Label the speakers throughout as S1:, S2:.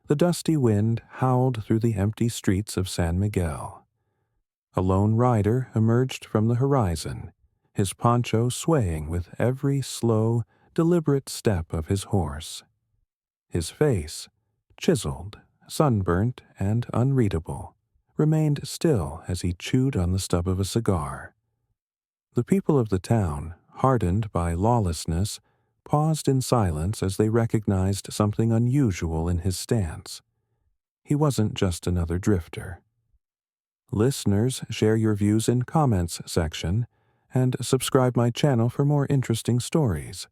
S1: The dusty wind howled through the empty streets of San Miguel. A lone rider emerged from the horizon, his poncho swaying with every slow, deliberate step of his horse. His face, chiseled, sunburnt, and unreadable, remained still as he chewed on the stub of a cigar. The people of the town, hardened by lawlessness, paused in silence as they recognized something unusual in his stance. He wasn't just another drifter. Listeners, share your views in comments section and subscribe my channel for more interesting stories.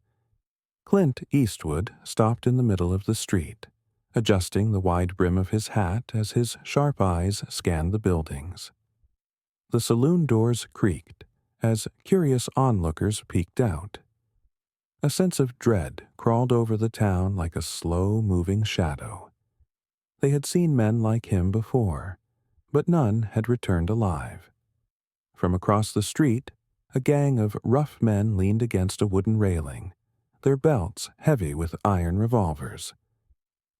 S1: Clint Eastwood stopped in the middle of the street, adjusting the wide brim of his hat as his sharp eyes scanned the buildings. The saloon doors creaked as curious onlookers peeked out. A sense of dread crawled over the town like a slow-moving shadow. They had seen men like him before, but none had returned alive. From across the street, a gang of rough men leaned against a wooden railing, their belts heavy with iron revolvers.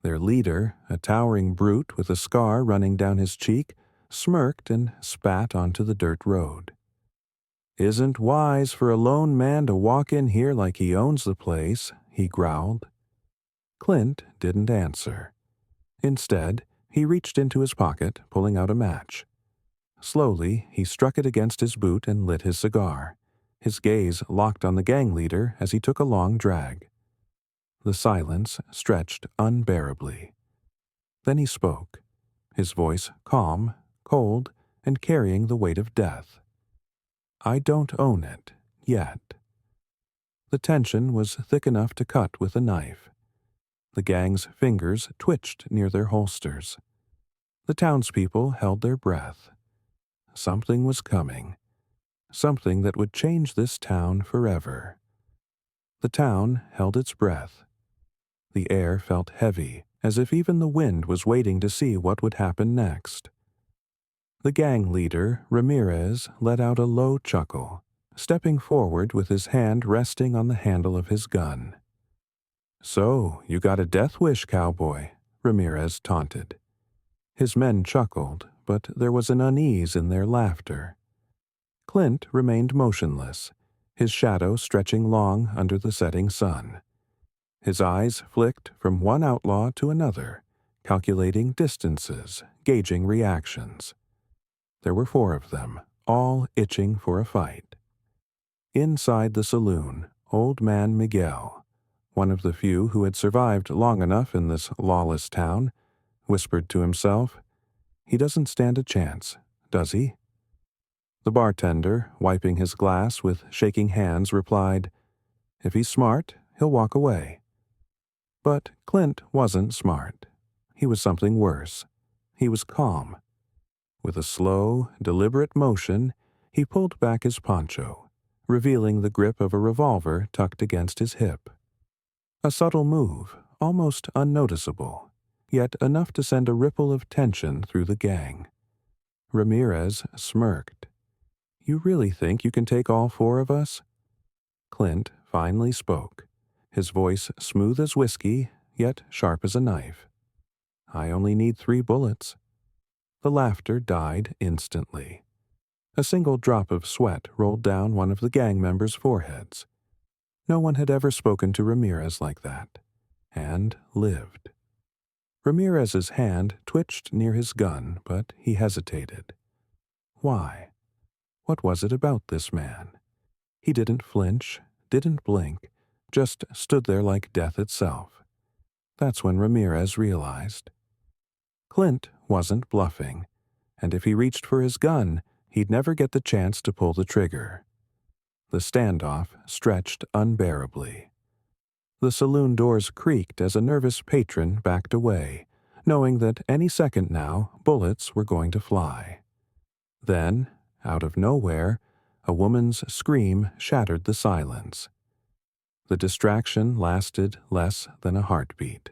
S1: Their leader, a towering brute with a scar running down his cheek, smirked and spat onto the dirt road. "Isn't wise for a lone man to walk in here like he owns the place," he growled. Clint didn't answer. Instead, he reached into his pocket, pulling out a match. Slowly, he struck it against his boot and lit his cigar, his gaze locked on the gang leader as he took a long drag. The silence stretched unbearably. Then he spoke, his voice calm, cold, and carrying the weight of death. "I don't own it, yet." The tension was thick enough to cut with a knife. The gang's fingers twitched near their holsters. The townspeople held their breath. Something was coming. Something that would change this town forever. The town held its breath. The air felt heavy, as if even the wind was waiting to see what would happen next. The gang leader, Ramirez, let out a low chuckle, stepping forward with his hand resting on the handle of his gun. "So, you got a death wish, cowboy," Ramirez taunted. His men chuckled, but there was an unease in their laughter. Clint remained motionless, his shadow stretching long under the setting sun. His eyes flicked from one outlaw to another, calculating distances, gauging reactions. There were 4 of them, all itching for a fight. Inside the saloon, old man Miguel, one of the few who had survived long enough in this lawless town, whispered to himself, "He doesn't stand a chance, does he?" The bartender, wiping his glass with shaking hands, replied, "If he's smart, he'll walk away." But Clint wasn't smart. He was something worse. He was calm. With a slow, deliberate motion, he pulled back his poncho, revealing the grip of a revolver tucked against his hip. A subtle move, almost unnoticeable, yet enough to send a ripple of tension through the gang. Ramirez smirked. "You really think you can take all 4 of us?" Clint finally spoke, his voice smooth as whiskey, yet sharp as a knife. "I only need 3 bullets." The laughter died instantly. A single drop of sweat rolled down one of the gang members' foreheads. No one had ever spoken to Ramirez like that, and lived. Ramirez's hand twitched near his gun, but he hesitated. Why? What was it about this man? He didn't flinch, didn't blink, just stood there like death itself. That's when Ramirez realized. Clint wasn't bluffing, and if he reached for his gun, he'd never get the chance to pull the trigger. The standoff stretched unbearably. The saloon doors creaked as a nervous patron backed away, knowing that any second now bullets were going to fly. Then, out of nowhere, a woman's scream shattered the silence. The distraction lasted less than a heartbeat.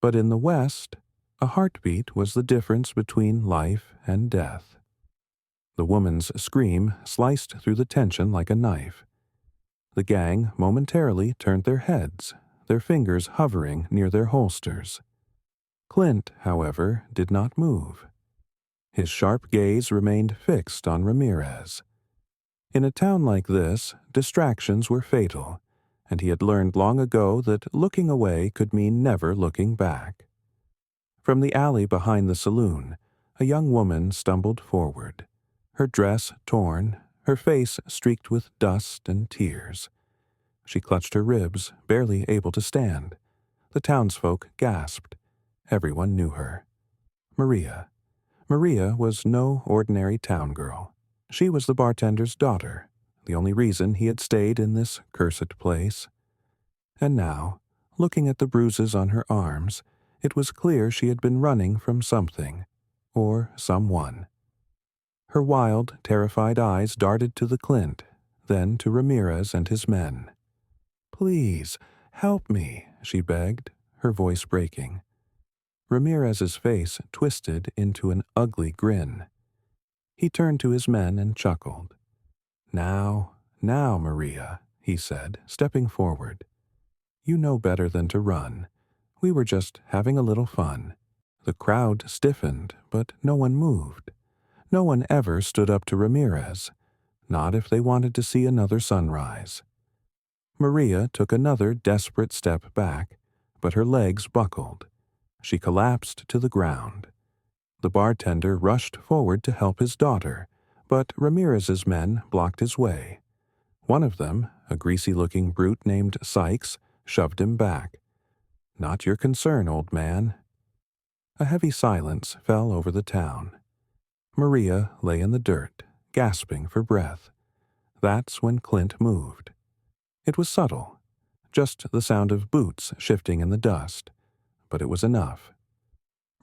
S1: But in the West, a heartbeat was the difference between life and death. The woman's scream sliced through the tension like a knife. The gang momentarily turned their heads, their fingers hovering near their holsters. Clint, however, did not move. His sharp gaze remained fixed on Ramirez. In a town like this, distractions were fatal, and he had learned long ago that looking away could mean never looking back. From the alley behind the saloon, a young woman stumbled forward, her dress torn, her face streaked with dust and tears. She clutched her ribs, barely able to stand. The townsfolk gasped. Everyone knew her. Maria. Maria was no ordinary town girl. She was the bartender's daughter, the only reason he had stayed in this cursed place. And now, looking at the bruises on her arms, it was clear she had been running from something, or someone. Her wild, terrified eyes darted to the Clint, then to Ramirez and his men. "Please, help me," she begged, her voice breaking. Ramirez's face twisted into an ugly grin. He turned to his men and chuckled. Now, Maria," he said, stepping forward. "You know better than to run. We were just having a little fun." The crowd stiffened, but no one moved. No one ever stood up to Ramirez, not if they wanted to see another sunrise. Maria took another desperate step back, but her legs buckled. She collapsed to the ground. The bartender rushed forward to help his daughter, but Ramirez's men blocked his way. One of them, a greasy-looking brute named Sykes, shoved him back. "Not your concern, old man." A heavy silence fell over the town. Maria lay in the dirt, gasping for breath. That's when Clint moved. It was subtle, just the sound of boots shifting in the dust, but it was enough.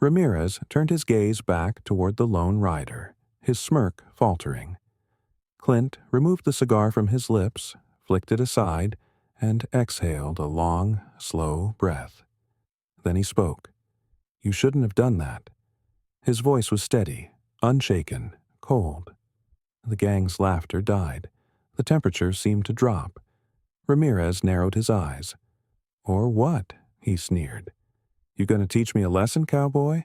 S1: Ramirez turned his gaze back toward the lone rider, his smirk faltering. Clint removed the cigar from his lips, flicked it aside, and exhaled a long, slow breath. Then he spoke. "You shouldn't have done that." His voice was steady, unshaken, cold. The gang's laughter died. The temperature seemed to drop. Ramirez narrowed his eyes. "Or what?" he sneered. "You gonna teach me a lesson, cowboy?"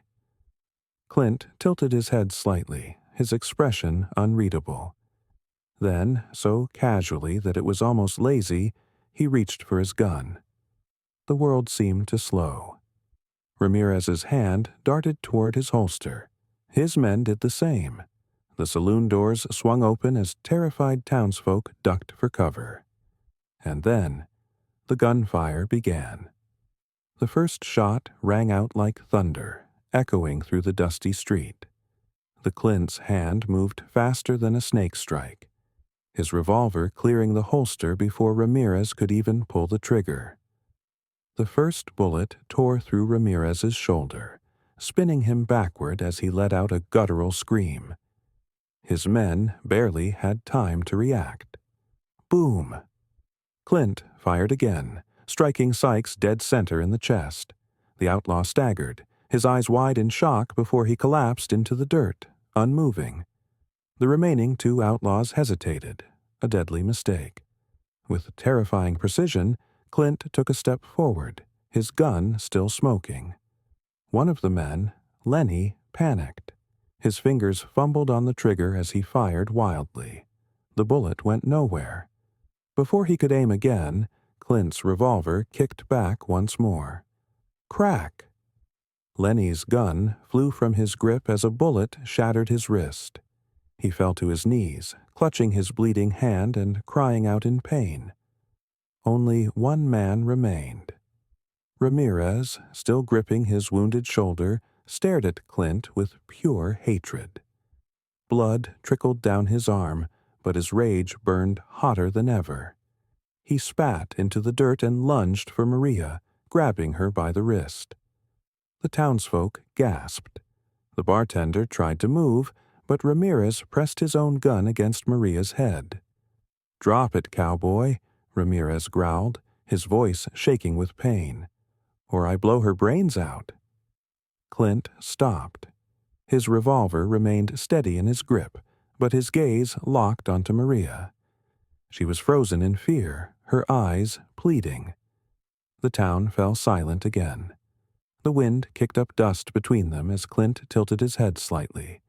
S1: Clint tilted his head slightly, his expression unreadable. Then, so casually that it was almost lazy, he reached for his gun. The world seemed to slow. Ramirez's hand darted toward his holster. His men did the same. The saloon doors swung open as terrified townsfolk ducked for cover. And then, the gunfire began. The first shot rang out like thunder, echoing through the dusty street. The Clint's hand moved faster than a snake strike, his revolver clearing the holster before Ramirez could even pull the trigger. The first bullet tore through Ramirez's shoulder, spinning him backward as he let out a guttural scream. His men barely had time to react. Boom! Clint fired again, striking Sykes dead center in the chest. The outlaw staggered, his eyes wide in shock before he collapsed into the dirt, unmoving. The remaining two outlaws hesitated, a deadly mistake. With terrifying precision, Clint took a step forward, his gun still smoking. One of the men, Lenny, panicked. His fingers fumbled on the trigger as he fired wildly. The bullet went nowhere. Before he could aim again, Clint's revolver kicked back once more. Crack! Lenny's gun flew from his grip as a bullet shattered his wrist. He fell to his knees, clutching his bleeding hand and crying out in pain. Only one man remained. Ramirez, still gripping his wounded shoulder, stared at Clint with pure hatred. Blood trickled down his arm, but his rage burned hotter than ever. He spat into the dirt and lunged for Maria, grabbing her by the wrist. The townsfolk gasped. The bartender tried to move, but Ramirez pressed his own gun against Maria's head. "Drop it, cowboy," Ramirez growled, his voice shaking with pain. "Or I blow her brains out." Clint stopped. His revolver remained steady in his grip, but his gaze locked onto Maria. She was frozen in fear, her eyes pleading. The town fell silent again. The wind kicked up dust between them as Clint tilted his head slightly.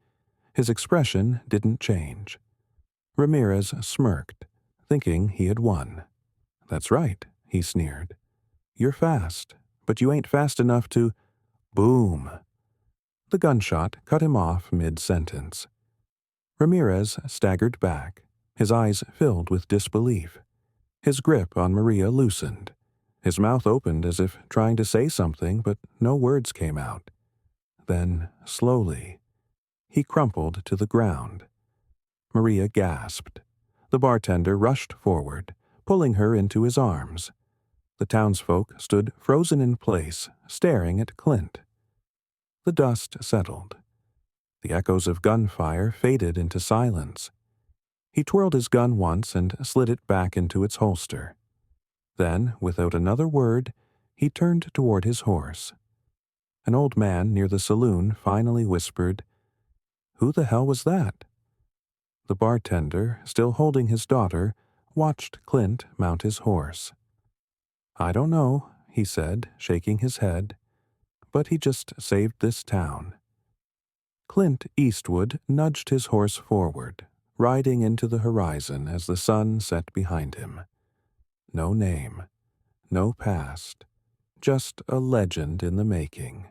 S1: His expression didn't change. Ramirez smirked, thinking he had won. "That's right," he sneered. "You're fast, but you ain't fast enough to—" Boom! The gunshot cut him off mid-sentence. Ramirez staggered back, his eyes filled with disbelief. His grip on Maria loosened. His mouth opened as if trying to say something, but no words came out. Then, slowly, he crumpled to the ground. Maria gasped. The bartender rushed forward, pulling her into his arms. The townsfolk stood frozen in place, staring at Clint. The dust settled. The echoes of gunfire faded into silence. He twirled his gun once and slid it back into its holster. Then, without another word, he turned toward his horse. An old man near the saloon finally whispered, "Who the hell was that?" The bartender, still holding his daughter, watched Clint mount his horse. "I don't know," he said, shaking his head, "but he just saved this town." Clint Eastwood nudged his horse forward, riding into the horizon as the sun set behind him. No name, no past, just a legend in the making.